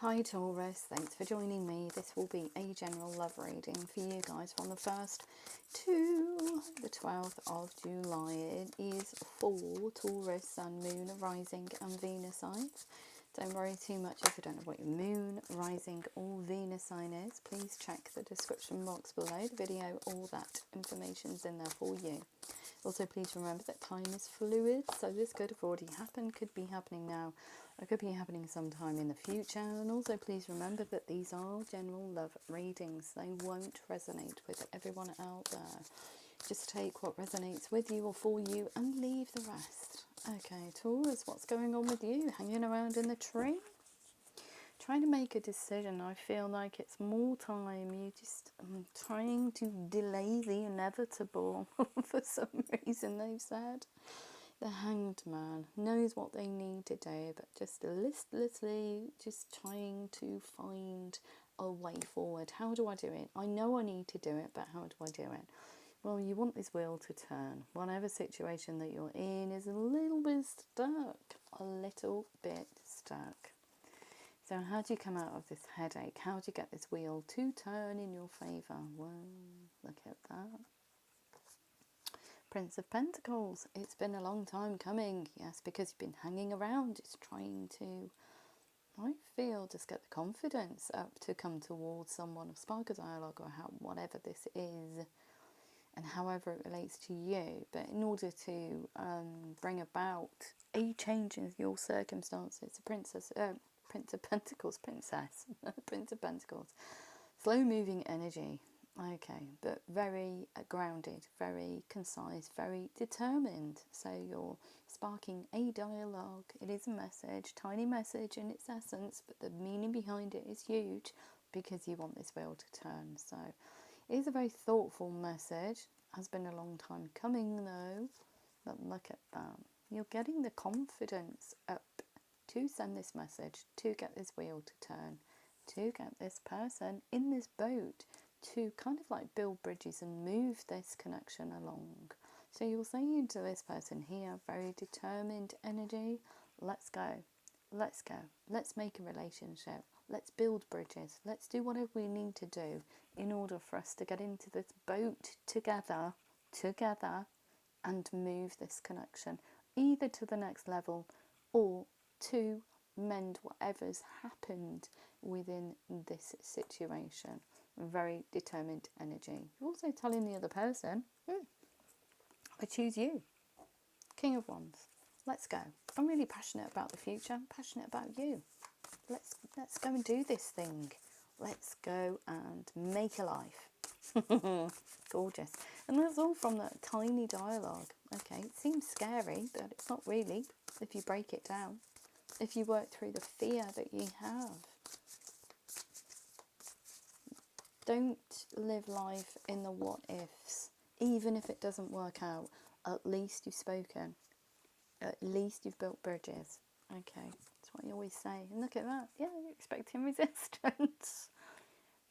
Hi Taurus, thanks for joining me. This will be a general love reading for you guys from the 1st to the 12th of July. It is for Taurus, Sun, Moon, Rising and Venus signs. Don't worry too much if you don't know what your Moon, Rising or Venus sign is. Please check the description box below the video. All that information's in there for you. Also, please remember that time is fluid, so this could have already happened, could be happening now, or could be happening sometime in the future. And also, please remember that these are general love readings. They won't resonate with everyone out there. Just take what resonates with you or for you and leave the rest. Okay, Taurus, what's going on with you? Hanging around in the tree? Trying to make a decision. I feel like it's more time. You just trying to delay the inevitable for some reason, they've said. The Hanged Man knows what they need to do, but just listlessly just trying to find a way forward. How do I do it? I know I need to do it, but how do I do it? Well, you want this wheel to turn. Whatever situation that you're in is a little bit stuck. A little bit stuck. So how do you come out of this headache? How do you get this wheel to turn in your favour? Well, look at that. Prince of Pentacles. It's been a long time coming. Yes, because you've been hanging around, just trying to, I feel, just get the confidence up to come towards someone, or spark a dialogue, or whatever this is, and however it relates to you. But in order to bring about a change in your circumstances, the Prince of Pentacles, princess, Prince of Pentacles, slow moving energy, okay, but very grounded, very concise, very determined. So you're sparking a dialogue. It is a message, tiny message in its essence, but the meaning behind it is huge because you want this wheel to turn. So it is a very thoughtful message. Has been a long time coming though, but look at that. You're getting the confidence up to send this message, to get this wheel to turn, to get this person in this boat, to kind of like build bridges and move this connection along. So you're saying to this person here, very determined energy, let's go, let's go, let's make a relationship, let's build bridges, let's do whatever we need to do in order for us to get into this boat together, and move this connection either to the next level or to mend whatever's happened within this situation. Very determined energy. You're also telling the other person, I choose you. King of Wands. Let's go. I'm really passionate about the future. I'm passionate about you. Let's go and do this thing. Let's go and make a life. Gorgeous. And that's all from that tiny dialogue. Okay, it seems scary, but it's not really if you break it down. If you work through the fear that you have. Don't live life in the what ifs. Even if it doesn't work out, at least you've spoken. At least you've built bridges. Okay, that's what you always say. And look at that. Yeah, you're expecting resistance.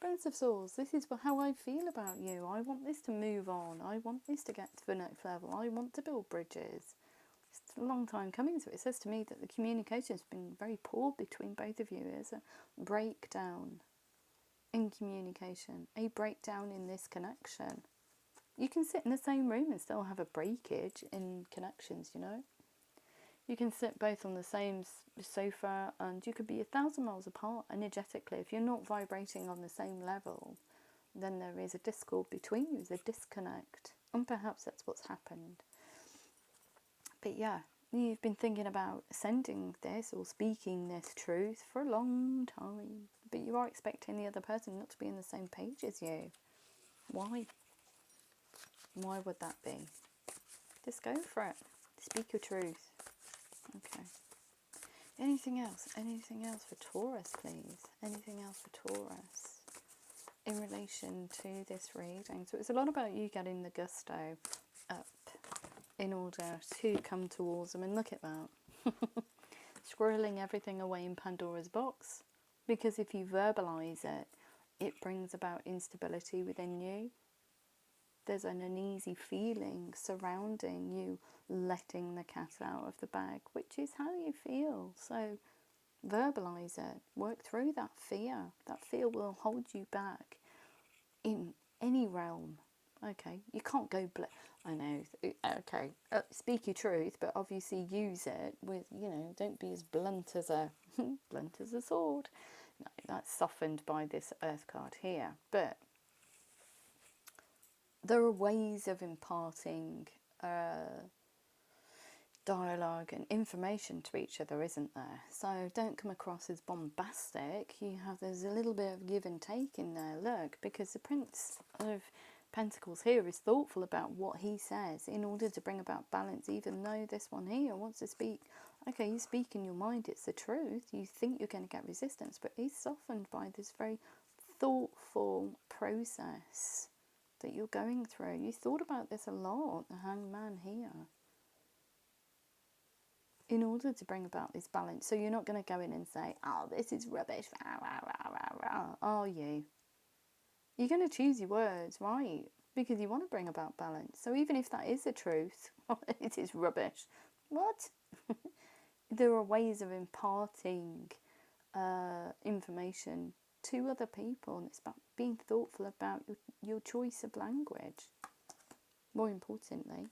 Prince of Swords, this is how I feel about you. I want this to move on. I want this to get to the next level. I want to build bridges. It's a long time coming, so it says to me that the communication has been very poor between both of you. There's a breakdown in communication, a breakdown in this connection. You can sit in the same room and still have a breakage in connections, you know. You can sit both on the same sofa and you could be 1,000 miles apart energetically. If you're not vibrating on the same level, then there is a discord between you, there's a disconnect. And perhaps that's what's happened. But yeah, you've been thinking about sending this or speaking this truth for a long time. But you are expecting the other person not to be on the same page as you. Why? Why would that be? Just go for it. Speak your truth. Okay. Anything else? Anything else for Taurus, please? Anything else for Taurus in relation to this reading? So it's a lot about you getting the gusto up in order to come towards them. And look at that. Squirreling everything away in Pandora's box. Because if you verbalize it, it brings about instability within you. There's an uneasy feeling surrounding you letting the cat out of the bag, which is how you feel. So Verbalise it. Work through that fear. That fear will hold you back in any realm. Okay, you can't go I know, okay, speak your truth, but obviously use it with, don't be as blunt as a blunt as a sword. No, that's softened by this earth card here. But there are ways of imparting dialogue and information to each other, isn't there? So don't come across as bombastic. There's a little bit of give and take in there. Look, because the Prince of Pentacles here is thoughtful about what he says in order to bring about balance, even though this one here wants to speak. Okay, you speak in your mind, it's the truth. You think you're going to get resistance, but he's softened by this very thoughtful process that you're going through. You thought about this a lot, the Hangman here, in order to bring about this balance. So you're not going to go in and say, oh, this is rubbish, rah, rah, rah, rah, rah, are you? You're going to choose your words, right? Because you want to bring about balance. So even if that is the truth, it is rubbish. What? There are ways of imparting information to other people, and it's about being thoughtful about your choice of language, more importantly.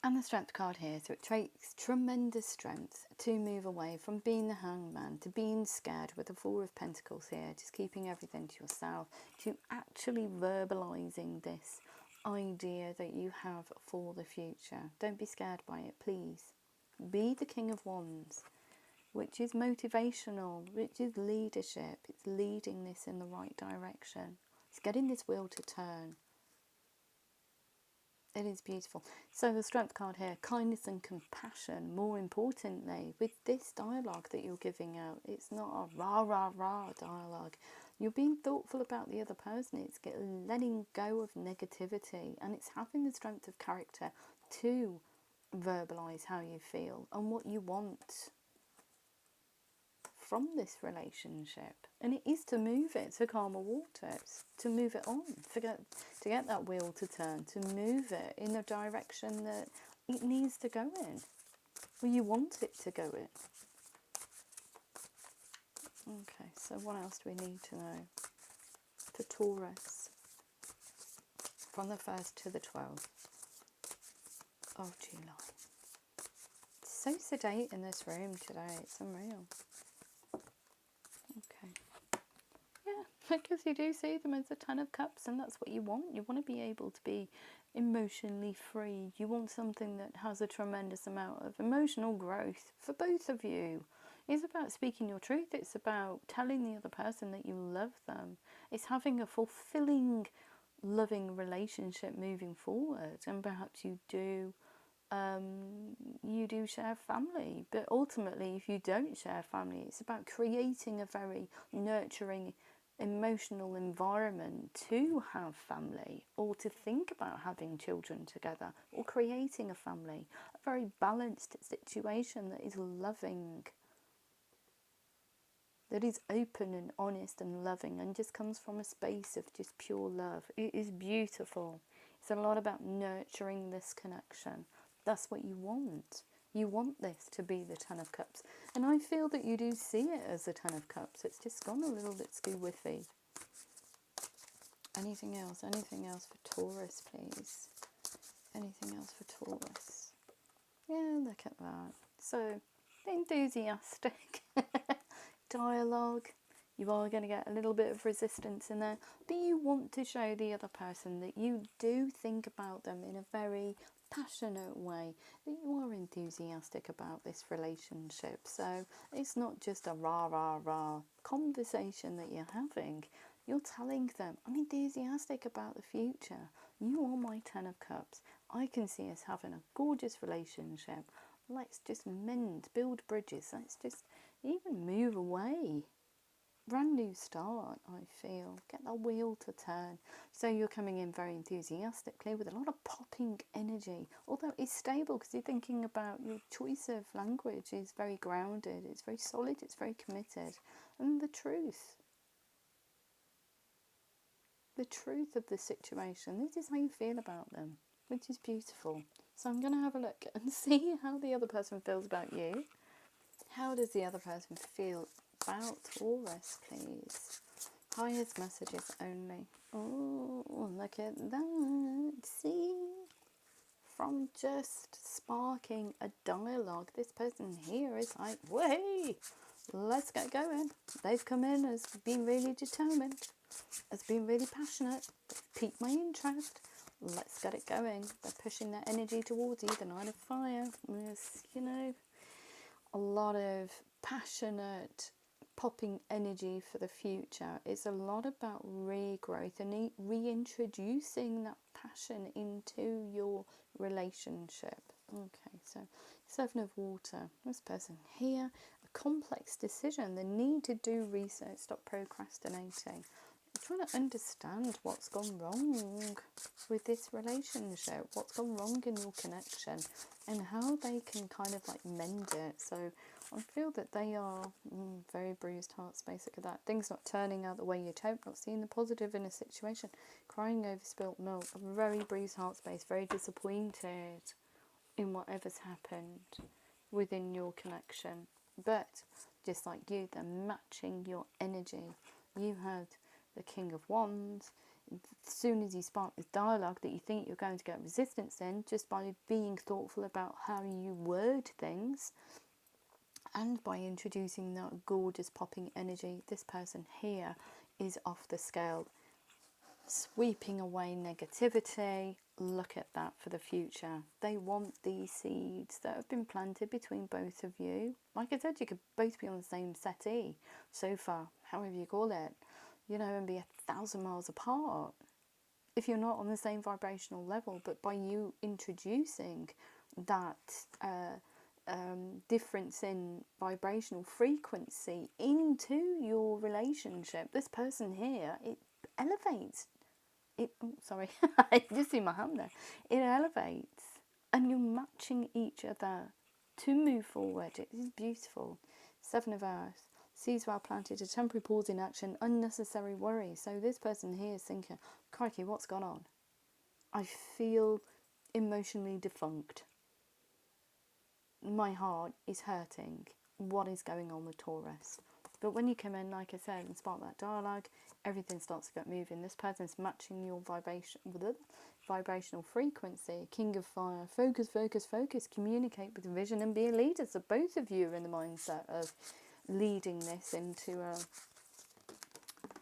And the Strength card here, so it takes tremendous strength to move away from being the Hangman to being scared with the Four of Pentacles here, just keeping everything to yourself, to actually verbalising this idea that you have for the future. Don't be scared by it, please. Be the King of Wands, which is motivational, which is leadership. It's leading this in the right direction. It's getting this wheel to turn. It is beautiful. So the Strength card here, kindness and compassion, more importantly, with this dialogue that you're giving out. It's not a rah, rah, rah dialogue. You're being thoughtful about the other person. It's letting go of negativity, and it's having the strength of character to verbalise how you feel and what you want from this relationship. And it is to move it to calmer waters, to move it on, to get that wheel to turn, to move it in the direction that it needs to go in, or you want it to go in. Okay, so what else do we need to know? For Taurus, from the 1st to the 12th of July. It's so sedate in this room today, it's unreal. Okay. Yeah, because you do see them as a Ten of Cups, and that's what you want. You want to be able to be emotionally free. You want something that has a tremendous amount of emotional growth for both of you. It's about speaking your truth. It's about telling the other person that you love them. It's having a fulfilling, loving relationship moving forward. And perhaps you do share family, but ultimately if you don't share family, it's about creating a very nurturing emotional environment to have family, or to think about having children together, or creating a family, a very balanced situation that is loving, that is open and honest and loving, and just comes from a space of just pure love. It is beautiful. It's a lot about nurturing this connection. That's what you want. You want this to be the Ten of Cups. And I feel that you do see it as the Ten of Cups. It's just gone a little bit skew-whiffy. Anything else? Anything else for Taurus, please? Anything else for Taurus? Yeah, look at that. So, enthusiastic dialogue. You are going to get a little bit of resistance in there, but you want to show the other person that you do think about them in a very passionate way, that you are enthusiastic about this relationship. So it's not just a rah rah rah conversation that you're having. You're telling them, I'm enthusiastic about the future. You are my Ten of Cups. I can see us having a gorgeous relationship. Let's just mend, build bridges. Let's just even move away. Brand new start, I feel. Get that wheel to turn. So you're coming in very enthusiastically with a lot of popping energy. Although it's stable, because you're thinking about your choice of language is very grounded. It's very solid. It's very committed. And the truth of the situation. This is how you feel about them, which is beautiful. So I'm going to have a look and see how the other person feels about you. How does the other person feel about Taurus, please? Highest messages only. Oh, look at that. See? From just sparking a dialogue, this person here is like, hey, let's get going. They've come in as being really determined, as being really passionate. They've piqued my interest. Let's get it going. They're pushing their energy towards you, the Nine of Fire. There's, a lot of passionate popping energy for the future. It's a lot about regrowth and reintroducing that passion into your relationship. Okay, so Seven of Water. This person here, a complex decision, the need to do research, stop procrastinating. Trying to understand what's gone wrong with this relationship, what's gone wrong in your connection, and how they can kind of like mend it. So I feel that they are very bruised hearts, basically that. Things not turning out the way you'd hope, not seeing the positive in a situation, crying over spilt milk, a very bruised heart space, very disappointed in whatever's happened within your connection. But just like you, they're matching your energy. You had the King of Wands. As soon as you spark this dialogue that you think you're going to get resistance in, just by being thoughtful about how you word things and by introducing that gorgeous popping energy, this person here is off the scale, sweeping away negativity. Look at that for the future. They want these seeds that have been planted between both of you. Like I said, you could both be on the same settee, sofa, however you call it, and be 1,000 miles apart if you're not on the same vibrational level. But by you introducing that difference in vibrational frequency into your relationship, this person here, it elevates. I just see my hand there. It elevates, and you're matching each other to move forward. It is beautiful. Seven of Earth. Seeds well planted, a temporary pause in action, unnecessary worry. So this person here is thinking, crikey, what's gone on? I feel emotionally defunct. My heart is hurting. What is going on with Taurus? But when you come in, like I said, and spark that dialogue, everything starts to get moving. This person's matching your vibrational frequency. King of Fire. Focus, focus, focus. Communicate with vision and be a leader. So both of you are in the mindset of leading this into a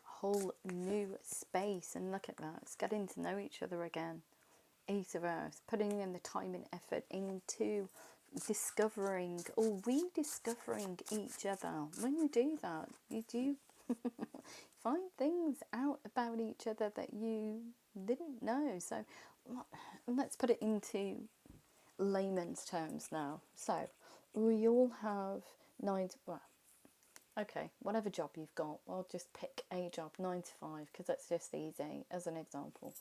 whole new space. And look at that, it's getting to know each other again. Eight of Earth, putting in the time and effort into discovering or rediscovering each other. When you do that, you do find things out about each other that you didn't know. So let's put it into layman's terms now. So we all have whatever job you've got, I'll just pick a job, 9 to 5, because that's just easy as an example.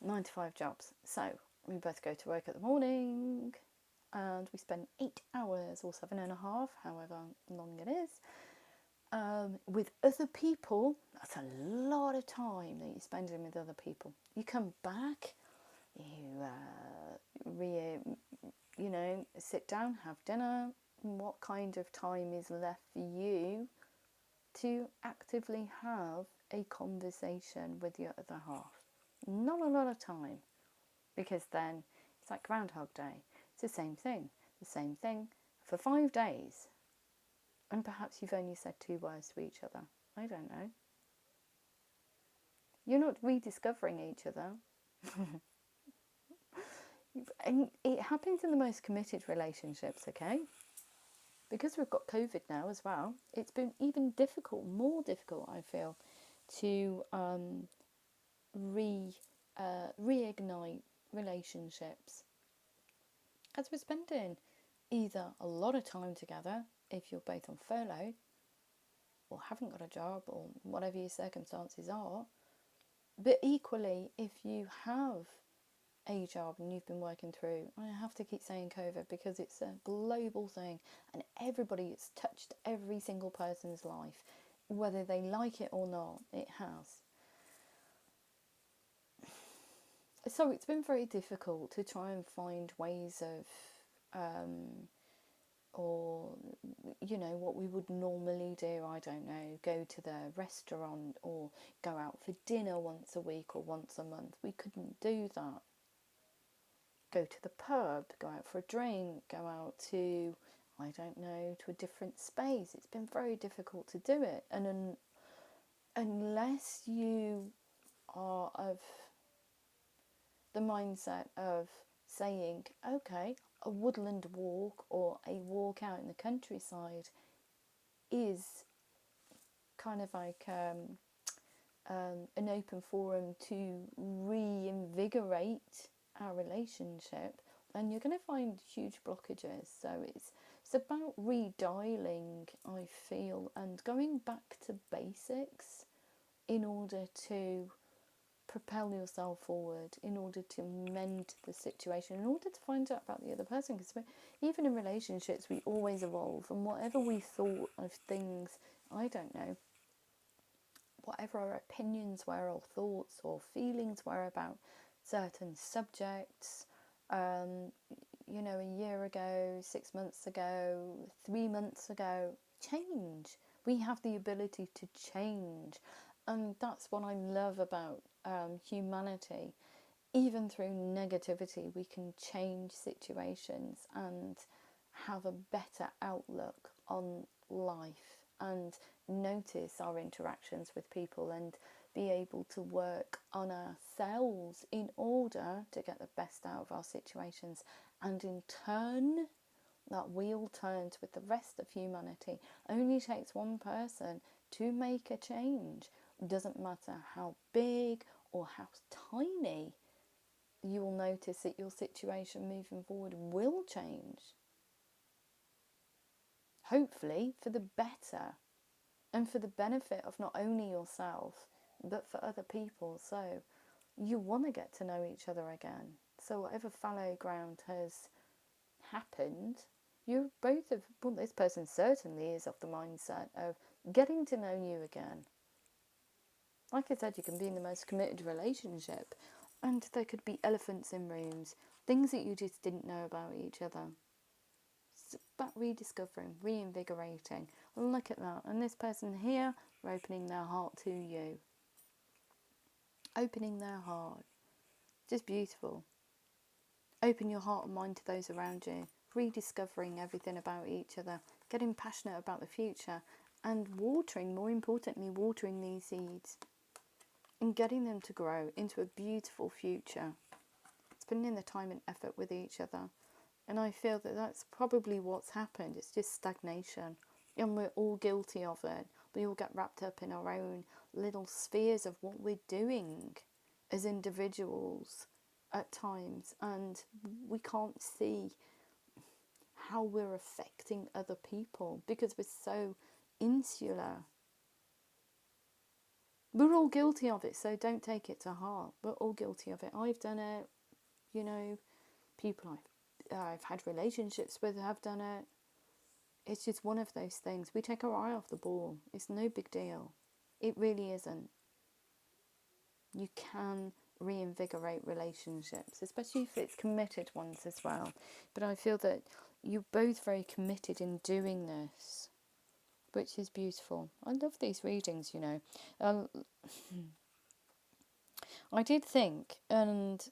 9 to 5 jobs. So we both go to work at the morning and we spend 8 hours or 7.5, however long it is, with other people. That's a lot of time that you're spending with other people. You come back, you sit down, have dinner. What kind of time is left for you to actively have a conversation with your other half? Not a lot of time, because then it's like Groundhog Day. It's the same thing for 5 days, and perhaps you've only said 2 words to each other. I don't know. You're not rediscovering each other. And it happens in the most committed relationships, okay? Because we've got COVID now as well, it's been even more difficult, I feel, to reignite relationships. As we're spending either a lot of time together, if you're both on furlough, or haven't got a job, or whatever your circumstances are, but equally, if you have a job and you've been working through, I have to keep saying COVID because it's a global thing and it's touched every single person's life, whether they like it or not, it has. So it's been very difficult to try and find ways of or, you know, what we would normally do, I don't know, go to the restaurant or go out for dinner once a week or once a month. We couldn't do that. Go to the pub, go out for a drink, go out to, I don't know, to a different space. It's been very difficult to do it. And unless you are of the mindset of saying, okay, a woodland walk or a walk out in the countryside is kind of like an open forum to reinvigorate our relationship, then you're going to find huge blockages. So it's about redialing, I feel, and going back to basics in order to propel yourself forward, in order to mend the situation, in order to find out about the other person. Because even in relationships, we always evolve, and whatever we thought of things, I don't know, whatever our opinions were or thoughts or feelings were about certain subjects, you know, a year ago, 6 months ago, 3 months ago, change. We have the ability to change. And that's what I love about humanity. Even through negativity, we can change situations and have a better outlook on life and notice our interactions with people and be able to work on ourselves in order to get the best out of our situations. And in turn, that wheel turns with the rest of humanity. Only takes one person to make a change. Doesn't matter how big or how tiny, you will notice that your situation moving forward will change. Hopefully for the better and for the benefit of not only yourself but for other people. So you want to get to know each other again. So whatever fallow ground has happened, you both of, well, this person certainly is of the mindset of getting to know you again. Like I said, you can be in the most committed relationship and there could be elephants in rooms, things that you just didn't know about each other. It's about rediscovering, reinvigorating. Look at that. And this person here, are opening their heart to you. Opening their heart. Just beautiful. Open your heart and mind to those around you. Rediscovering everything about each other. Getting passionate about the future. And watering, more importantly, watering these seeds. And getting them to grow into a beautiful future. It's putting in the time and effort with each other. And I feel that that's probably what's happened. It's just stagnation. And we're all guilty of it. We all get wrapped up in our own little spheres of what we're doing as individuals at times. And we can't see how we're affecting other people because we're so insular. We're all guilty of it, so don't take it to heart. We're all guilty of it. I've done it, you know, people I've had relationships with have done it. It's just one of those things. We take our eye off the ball. It's no big deal. It really isn't. You can reinvigorate relationships, especially if it's committed ones as well. But I feel that you're both very committed in doing this, which is beautiful. I love these readings, you know. I did think, and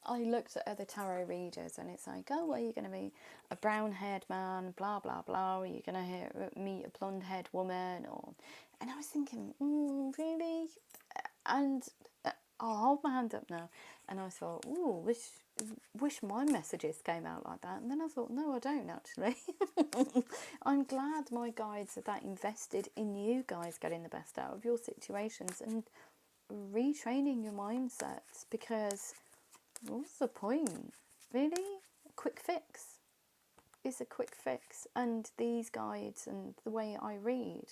I looked at other tarot readers and it's like, oh, well, you're going to meet a brown-haired man, blah, blah, blah. Or you're going to meet a blonde-haired woman. And I was thinking, really? And I'll hold my hand up now. And I thought, ooh, wish my messages came out like that. And then I thought, no, I don't actually. I'm glad my guides are that invested in you guys getting the best out of your situations and retraining your mindsets, because what's the point? Really? A quick fix? It's a quick fix. And these guides and the way I read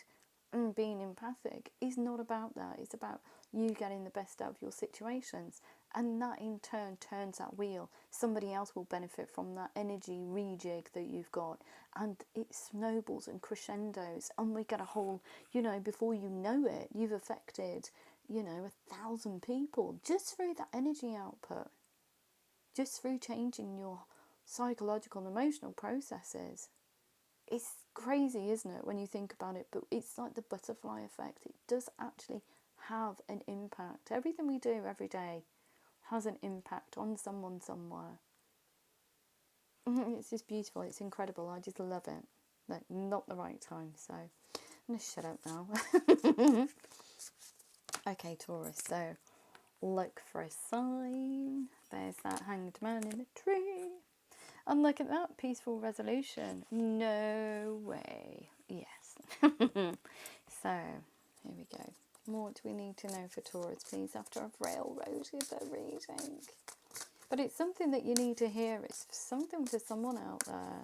and being empathic is not about that. It's about you getting the best out of your situations. And that in turn turns that wheel. Somebody else will benefit from that energy rejig that you've got. And it snowballs and crescendos. And we get a whole, you know, before you know it, you've affected, you know, 1,000 people just through that energy output. Just through changing your psychological and emotional processes. It's crazy, isn't it, when you think about it? But it's like the butterfly effect. It does actually have an impact. Everything we do every day has an impact on someone somewhere. It's just beautiful. It's incredible. I just love it. Like, not the right time. So I'm going to shut up now. Okay, Taurus. So look for a sign. There's that hanged man in the tree. And look at that, peaceful resolution. No way. Yes. So, here we go. What do we need to know for Taurus, please, after I've railroaded the reading? But it's something that you need to hear. It's something for someone out there.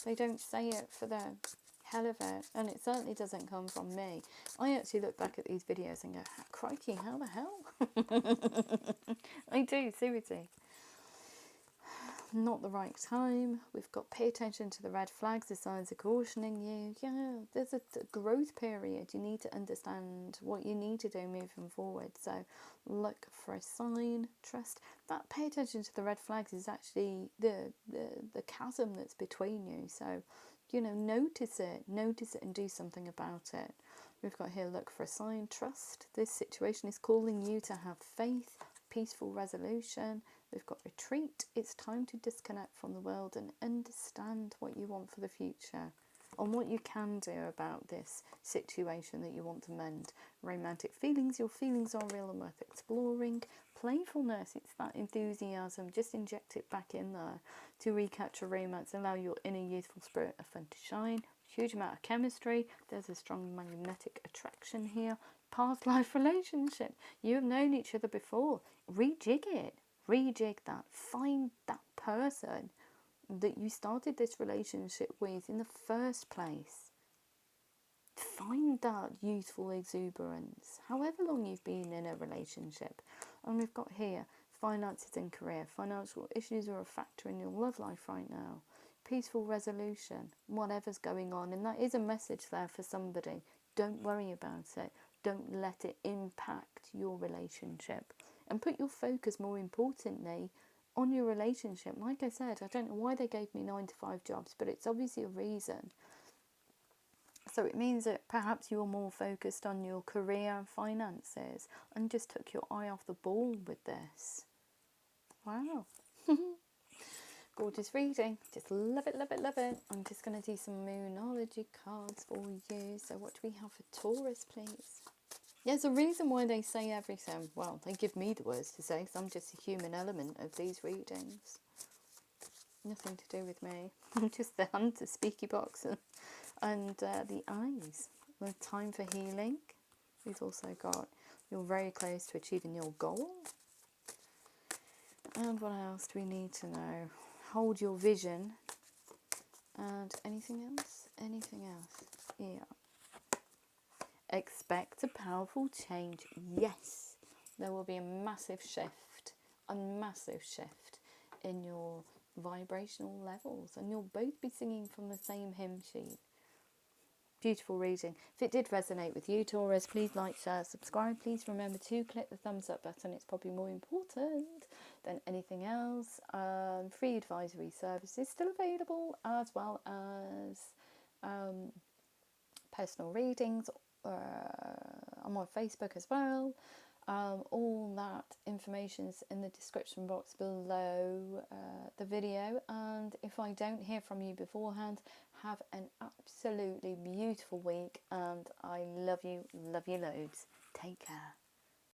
They don't say it for the hell of it. And it certainly doesn't come from me. I actually look back at these videos and go, crikey, how the hell? I do, seriously. Not the right time. We've got pay attention to the red flags. The signs are cautioning you. Yeah, there's a growth period. You need to understand what you need to do moving forward. So look for a sign. Trust. That pay attention to the red flags is actually the chasm that's between you. So, you know, notice it and do something about it. We've got here, look for a sign. Trust. This situation is calling you to have faith. Peaceful resolution. We've got retreat. It's time to disconnect from the world and understand what you want for the future and what you can do about this situation that you want to mend. Romantic feelings. Your feelings are real and worth exploring. Playfulness. It's that enthusiasm. Just inject it back in there to recapture romance. Allow your inner youthful spirit of fun to shine. Huge amount of chemistry. There's a strong magnetic attraction here. Past life relationship. You have known each other before. Rejig it. Rejig that. Find that person that you started this relationship with in the first place. Find that youthful exuberance, however long you've been in a relationship. And we've got here, finances and career. Financial issues are a factor in your love life right now. Peaceful resolution, whatever's going on. And that is a message there for somebody. Don't worry about it. Don't let it impact your relationship. And put your focus, more importantly, on your relationship. Like I said, I don't know why they gave me 9 to 5 jobs, but it's obviously a reason. So it means that perhaps you're more focused on your career and finances and just took your eye off the ball with this. Wow. Gorgeous reading. Just love it, love it, love it. I'm just going to do some Moonology cards for you. So what do we have for Taurus, please? There's a reason why they say everything. Well, they give me the words to say, because I'm just a human element of these readings. Nothing to do with me. Just the hand, the speaky box, and the eyes. The time for healing. We've also got you're very close to achieving your goal. And what else do we need to know? Hold your vision. And anything else? Anything else? Yeah. Expect a powerful change. Yes, there will be a massive shift in your vibrational levels, and you'll both be singing from the same hymn sheet. Beautiful reading. If it did resonate with you, Taurus, please like, share, subscribe. Please remember to click the thumbs up button. It's probably more important than anything else. Free advisory services still available, as well as personal readings. I'm on Facebook as well. All that information's in the description box below the video. And if I don't hear from you beforehand, have an absolutely beautiful week, and I love you loads. Take care.